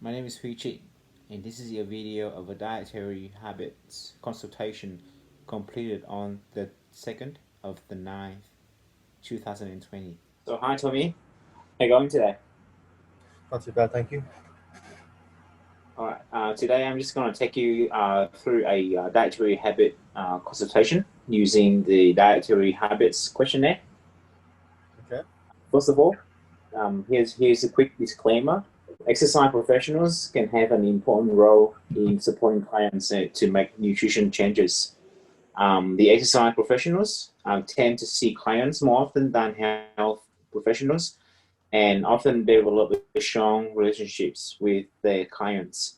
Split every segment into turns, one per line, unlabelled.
My name is Hui Chi, and this is a video of a dietary habits consultation completed on the 2nd of the 9th, 2020. So hi Tommy, how you going today?
Not too bad, thank you.
Alright, today I'm just going to take you through a dietary habit consultation using the dietary habits questionnaire.
Okay.
First of all, here's a quick disclaimer. Exercise professionals can have an important role in supporting clients to make nutrition changes. The exercise professionals tend to see clients more often than health professionals and often develop strong relationships with their clients.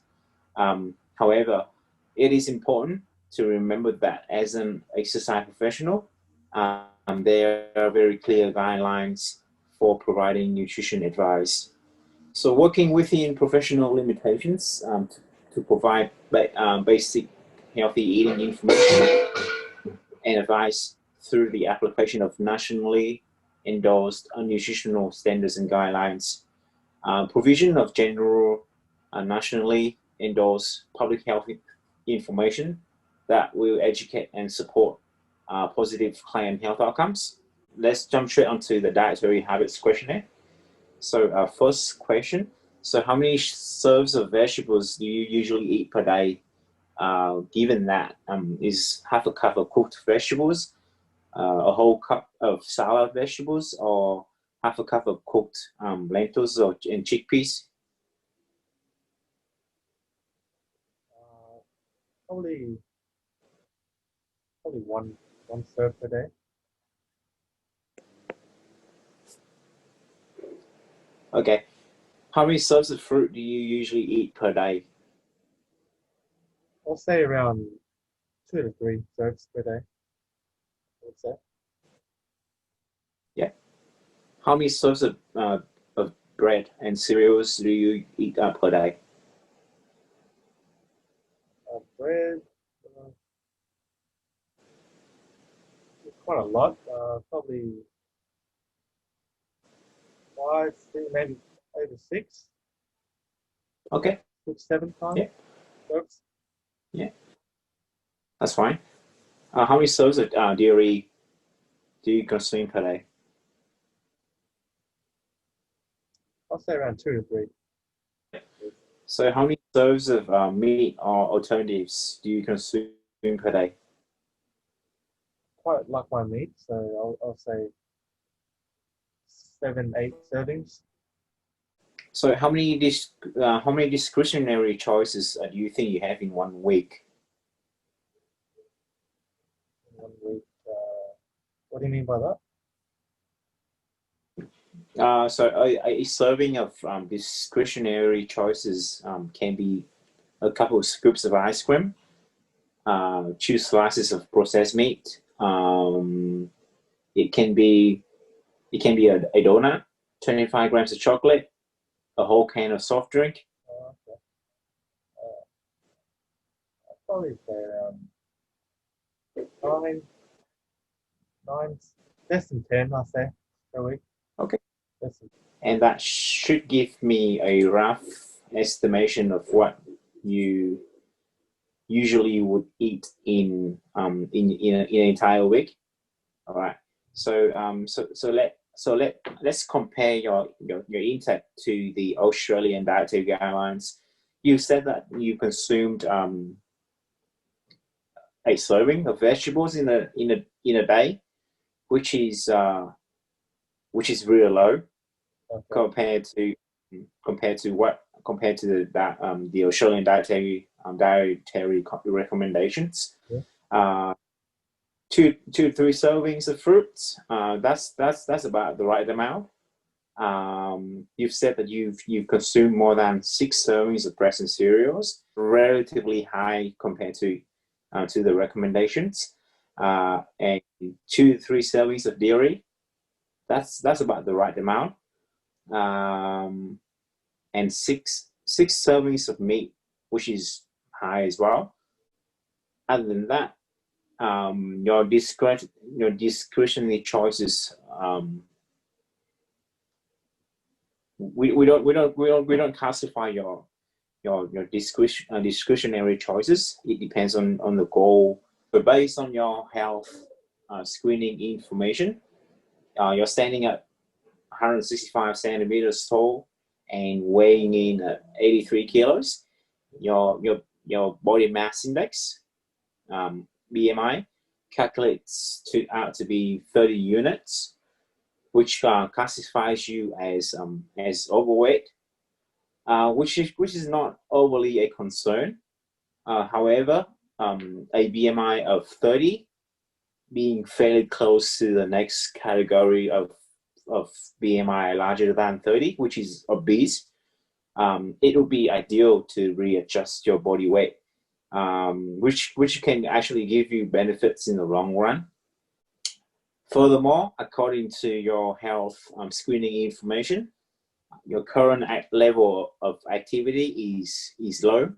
However, it is important to remember that as an exercise professional, there are very clear guidelines for providing nutrition advice. So working within professional limitations to provide basic healthy eating information and advice through the application of nationally endorsed nutritional standards and guidelines, provision of general nationally endorsed public health information that will educate and support positive client health outcomes. Let's jump straight onto the dietary habits questionnaire. So, first question. So, how many serves of vegetables do you usually eat per day? Given that is half a cup of cooked vegetables, a whole cup of salad vegetables, or half a cup of cooked lentils and chickpeas.
Uh, probably probably one serve per day.
Okay. How many serves of fruit do you usually eat per day?
I'll say around 2 to 3 serves per day. I would say
Yeah. How many serves of bread and cereals do you eat per day?
bread, uh, quite a lot. Probably five, six, maybe over six,
Okay.
6, 7 times
Yeah.
serves.
Yeah. That's fine. How many serves of dairy do you consume per day?
I'll say around 2 to 3.
So, how many serves of meat or alternatives do you consume per day?
Quite like my meat, so I'll say 7, 8 servings.
So, how many discretionary choices do you think you have in 1 week?
In 1 week. What do you mean by that?
So, a serving of discretionary choices can be a couple of scoops of ice cream, 2 slices of processed meat. It can be a donut, 25 grams of chocolate, a whole can of soft drink.
Okay. I'll probably say around nine, nine, less than 10, I'll say, per week.
Okay,
Less than
and that should give me a rough estimation of what you usually would eat in an entire week. All right. Let's compare your intake to the Australian dietary guidelines. You said that you consumed a serving of vegetables in a day, which is really low
Okay.
compared to the Australian dietary recommendations.
Yeah.
Uh, two to three servings of fruits. That's about the right amount. You've said that you've consumed more than 6 servings of bread and cereals, relatively high compared to the recommendations. And 2 to 3 servings of dairy. That's about the right amount. And six servings of meat, which is high as well. Other than that, your discretionary choices. We don't classify your discretionary choices. It depends on the goal. But based on your health screening information, you're standing at 165 centimeters tall and weighing in at 83 kilos. Your body mass index, BMI, calculates out to be 30 units, which classifies you as overweight, which is not overly a concern. However, a BMI of 30 being fairly close to the next category of BMI larger than 30, which is obese, it would be ideal to readjust your body weight, which can actually give you benefits in the long run. Furthermore, according to your health screening information, your current level of activity is low,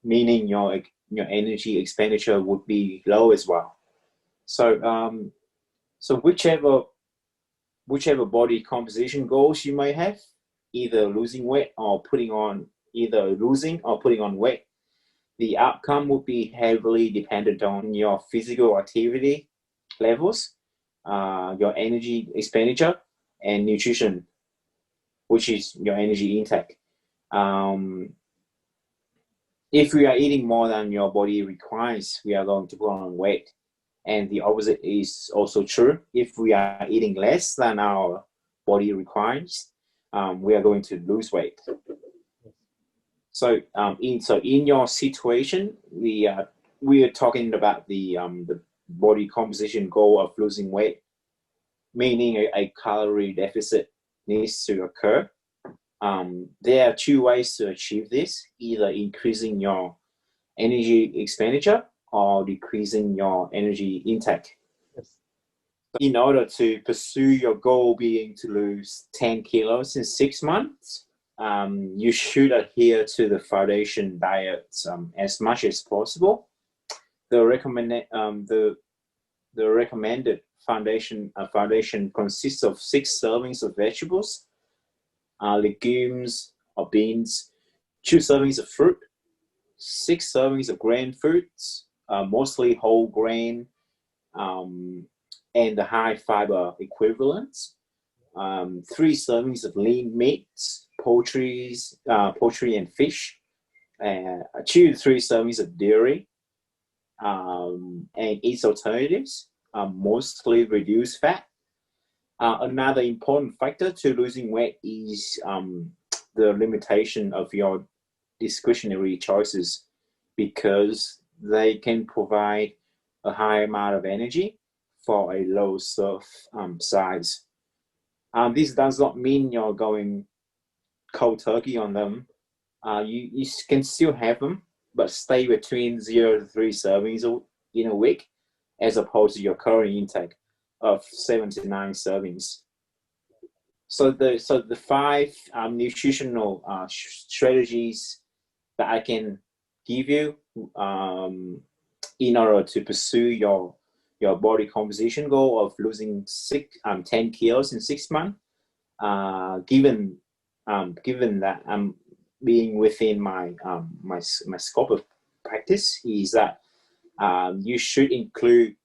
meaning your energy expenditure would be low as well. So whichever body composition goals you may have, either losing weight or putting on weight, the outcome would be heavily dependent on your physical activity levels, your energy expenditure, and nutrition, which is your energy intake. If we are eating more than your body requires, we are going to put on weight. And the opposite is also true. If we are eating less than our body requires, we are going to lose weight. So in your situation, we are talking about the body composition goal of losing weight, meaning a calorie deficit needs to occur. There are two ways to achieve this: either increasing your energy expenditure or decreasing your energy intake.
Yes.
In order to pursue your goal being to lose 10 kilos in 6 months, you should adhere to the foundation diet as much as possible. The recommended foundation consists of 6 servings of vegetables, legumes or beans, 2 servings of fruit, 6 servings of grain foods, mostly whole grain, and the high fiber equivalents, 3 servings of lean meats, poultry and fish, 2 to 3 servings of dairy, and its alternatives, mostly reduced fat. Another important factor to losing weight is the limitation of your discretionary choices, because they can provide a high amount of energy for a low serve size. This does not mean you're going cold turkey on them. You can still have them, but stay between 0 to 3 servings in a week, as opposed to your current intake of 7 to 9 servings. So the 5 nutritional strategies that I can give you in order to pursue your body composition goal of losing 10 kilos in 6 months, given that I'm being within my scope of practice, is that you should include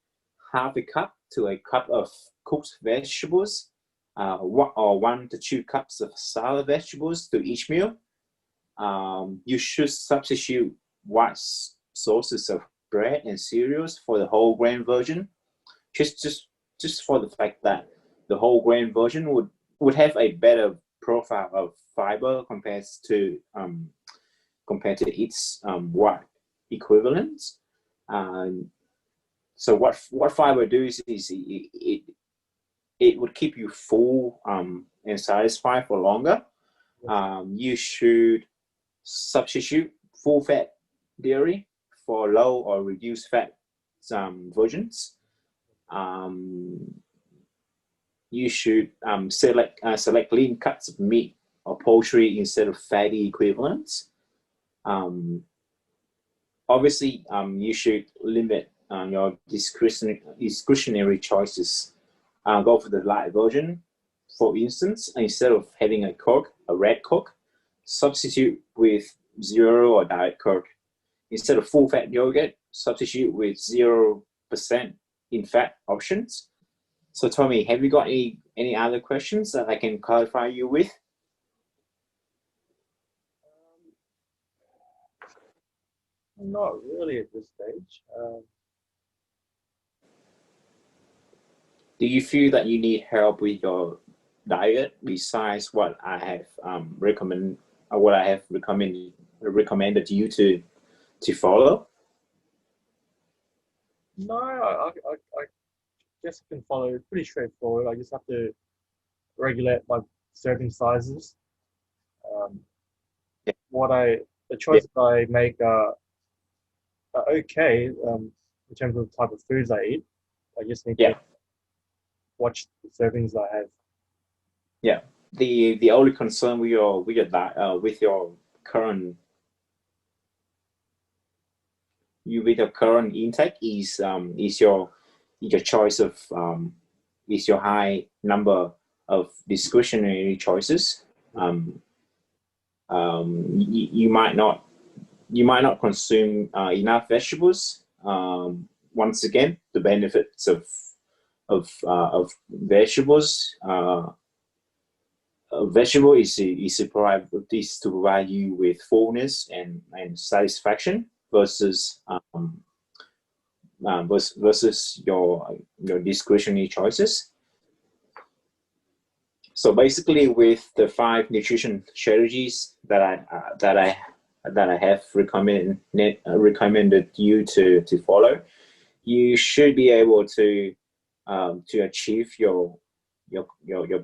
half a cup to a cup of cooked vegetables, or 1 to 2 cups of salad vegetables to each meal. You should substitute white sources of bread and cereals for the whole grain version, just for the fact that the whole grain version would have a better profile of fiber compared to its white equivalents. So what fiber does is it would keep you full and satisfied for longer. You should substitute full fat dairy for low or reduced fat versions. You should select lean cuts of meat or poultry instead of fatty equivalents. Obviously, you should limit your discretionary choices. Go for the light version, for instance. Instead of having a red Coke, substitute with zero or diet coke. Instead of full fat yogurt, substitute with 0% in fat options. So Tommy, have you got any other questions that I can clarify you with?
Not really at this stage.
Do you feel that you need help with your diet besides what I have recommended you to follow?
No, I guess I can follow. Pretty straightforward. I just have to regulate my serving sizes. Um,
Yeah.
the choices I make are okay in terms of the type of foods I eat. I just need to watch the servings I have.
Yeah. The only concern with your current intake is your choice of is your high number of discretionary choices. You might not consume enough vegetables. Once again, the benefits of vegetables. A vegetable is to provide you with fullness and satisfaction versus versus your discretionary choices. So basically, with the 5 nutrition strategies that I have recommended you to follow, you should be able to achieve your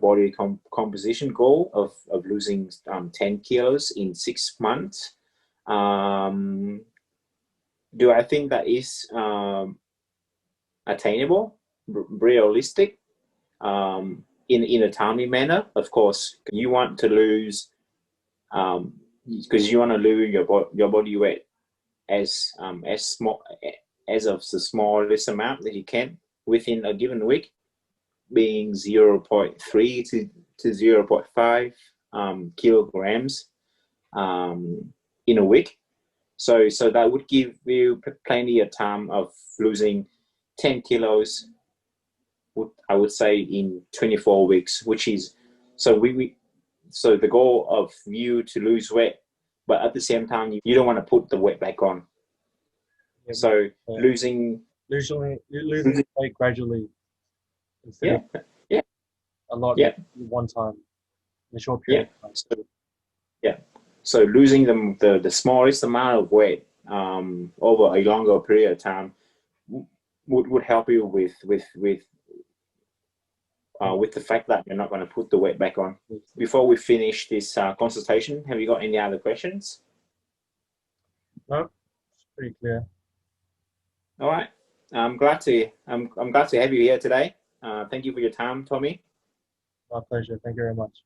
body composition goal of losing 10 kilos in 6 months. Do I think that is attainable, realistic, in a timely manner? Of course, you want to lose because you want to lose your body weight as small as of the smallest amount that you can within a given week, being 0.3 to 0.5 kilograms in a week. So that would give you plenty of time of losing 10 kilos, I would say, in 24 weeks, which is, so the goal of you to lose weight, but at the same time, you don't want to put the weight back on.
Yeah,
So losing
weight gradually instead of
yeah,
a lot one time in a short period of time.
So losing the smallest amount of weight over a longer period of time would help you with the fact that you're not going to put the weight back on. Before we finish this consultation, have you got any other questions?
No, it's pretty clear.
All right. I'm glad to have you here today. Thank you for your time, Tommy.
My pleasure. Thank you very much.